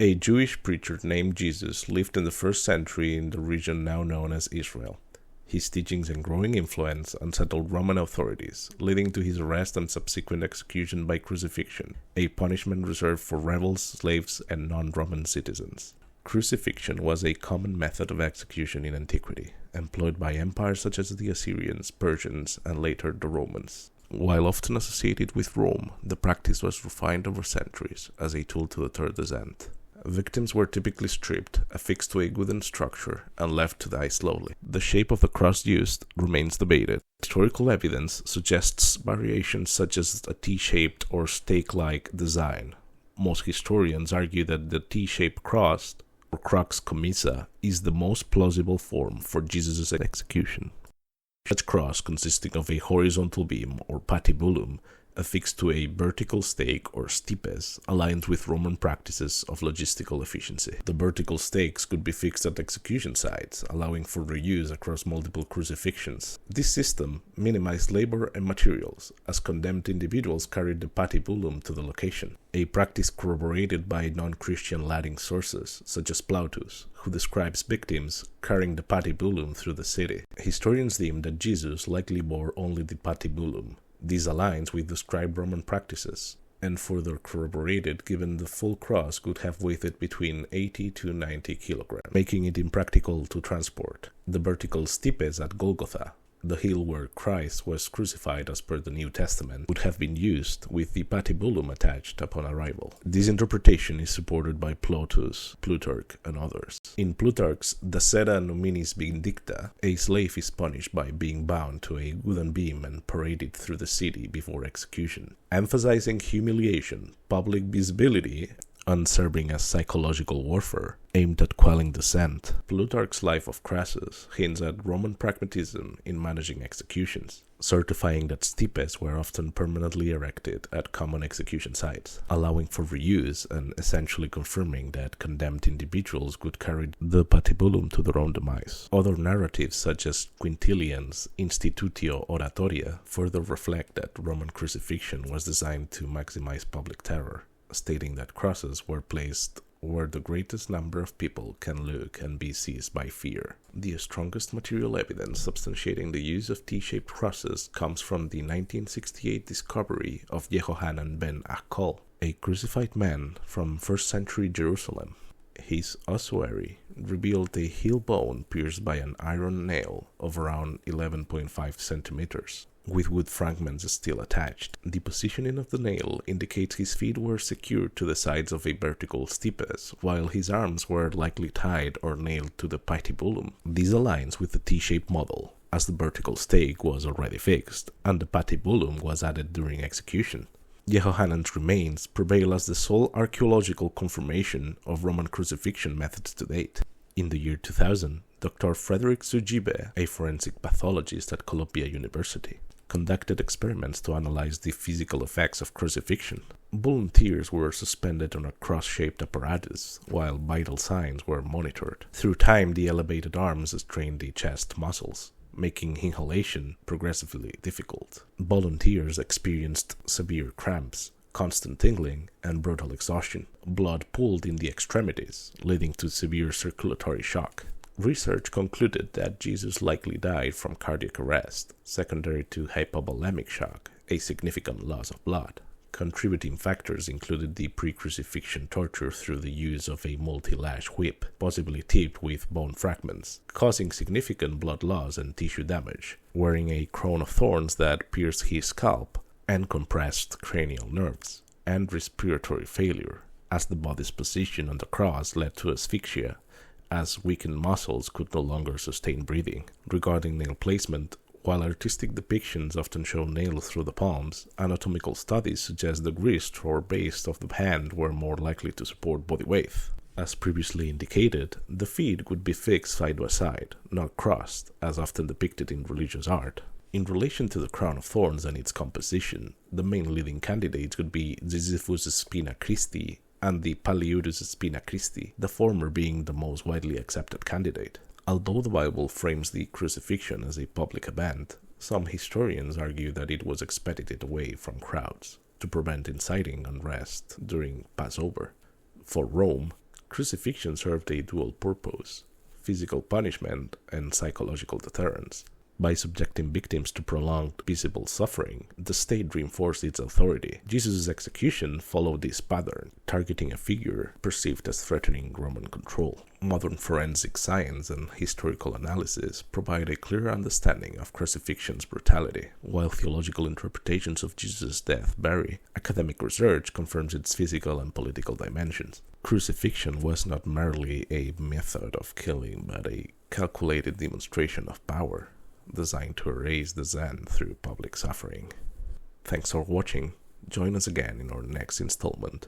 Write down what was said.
A Jewish preacher named Jesus lived in the 1st century in the region now known as Israel. His teachings and growing influence unsettled Roman authorities, leading to his arrest and subsequent execution by crucifixion, a punishment reserved for rebels, slaves, and non-Roman citizens. Crucifixion was a common method of execution in antiquity, employed by empires such as the Assyrians, Persians, and later the Romans. While often associated with Rome, the practice was refined over centuries as a tool to deter dissent. Victims were typically stripped, affixed to a wooden structure, and left to die slowly. The shape of the cross used remains debated. Historical evidence suggests variations such as a T-shaped or stake-like design. Most historians argue that the T-shaped cross, or crux commissa, is the most plausible form for Jesus' execution. Such cross consisting of a horizontal beam or patibulum affixed to a vertical stake or stipes aligned with Roman practices of logistical efficiency. The vertical stakes could be fixed at execution sites, allowing for reuse across multiple crucifixions. This system minimized labor and materials, as condemned individuals carried the patibulum to the location, a practice corroborated by non-Christian Latin sources, such as Plautus, who describes victims carrying the patibulum through the city. Historians deem that Jesus likely bore only the patibulum. This aligns with described Roman practices, and further corroborated given the full cross could have weighed between 80 to 90 kilograms, making it impractical to transport. The vertical stipes at Golgotha, the hill where Christ was crucified as per the New Testament, would have been used with the patibulum attached upon arrival. This interpretation is supported by Plautus, Plutarch, and others. In Plutarch's Dacera Nominis Vindicta, a slave is punished by being bound to a wooden beam and paraded through the city before execution, emphasizing humiliation, public visibility, and serving as psychological warfare aimed at quelling dissent. Plutarch's Life of Crassus hints at Roman pragmatism in managing executions, certifying that stipes were often permanently erected at common execution sites, allowing for reuse and essentially confirming that condemned individuals could carry the patibulum to their own demise. Other narratives such as Quintilian's Institutio Oratoria further reflect that Roman crucifixion was designed to maximize public terror, stating that crosses were placed where the greatest number of people can look and be seized by fear. The strongest material evidence substantiating the use of T-shaped crosses comes from the 1968 discovery of Yehohanan ben Akkol, a crucified man from 1st century Jerusalem. His ossuary revealed a heel bone pierced by an iron nail of around 11.5 centimeters. With wood fragments still attached. The positioning of the nail indicates his feet were secured to the sides of a vertical stipes, while his arms were likely tied or nailed to the patibulum. This aligns with the T-shaped model, as the vertical stake was already fixed, and the patibulum was added during execution. Yehohanan's remains prevail as the sole archaeological confirmation of Roman crucifixion methods to date. In the year 2000, Dr. Frederick Zugibe, a forensic pathologist at Columbia University, conducted experiments to analyze the physical effects of crucifixion. Volunteers were suspended on a cross-shaped apparatus, while vital signs were monitored. Through time, the elevated arms strained the chest muscles, making inhalation progressively difficult. Volunteers experienced severe cramps, constant tingling, and brutal exhaustion. Blood pooled in the extremities, leading to severe circulatory shock. Research concluded that Jesus likely died from cardiac arrest, secondary to hypovolemic shock, a significant loss of blood. Contributing factors included the pre-crucifixion torture through the use of a multi-lash whip, possibly tipped with bone fragments, causing significant blood loss and tissue damage, wearing a crown of thorns that pierced his scalp, and compressed cranial nerves, and respiratory failure, as the body's position on the cross led to asphyxia, as weakened muscles could no longer sustain breathing. Regarding nail placement, while artistic depictions often show nails through the palms, anatomical studies suggest the wrist or base of the hand were more likely to support body weight. As previously indicated, the feet would be fixed side by side, not crossed, as often depicted in religious art. In relation to the crown of thorns and its composition, the main leading candidates would be Sisyphus' Spina Christi and the Paliurus Spina Christi, the former being the most widely accepted candidate. Although the Bible frames the crucifixion as a public event, some historians argue that it was expedited away from crowds to prevent inciting unrest during Passover. For Rome, Crucifixion served a dual purpose: physical punishment and psychological deterrence. By subjecting victims to prolonged visible suffering, the state reinforced its authority. Jesus' execution followed this pattern, targeting a figure perceived as threatening Roman control. Modern forensic science and historical analysis provide a clear understanding of crucifixion's brutality. While theological interpretations of Jesus' death vary, academic research confirms its physical and political dimensions. Crucifixion was not merely a method of killing, but a calculated demonstration of power, designed to erase dissent through public suffering. Thanks for watching. Join us again in our next installment.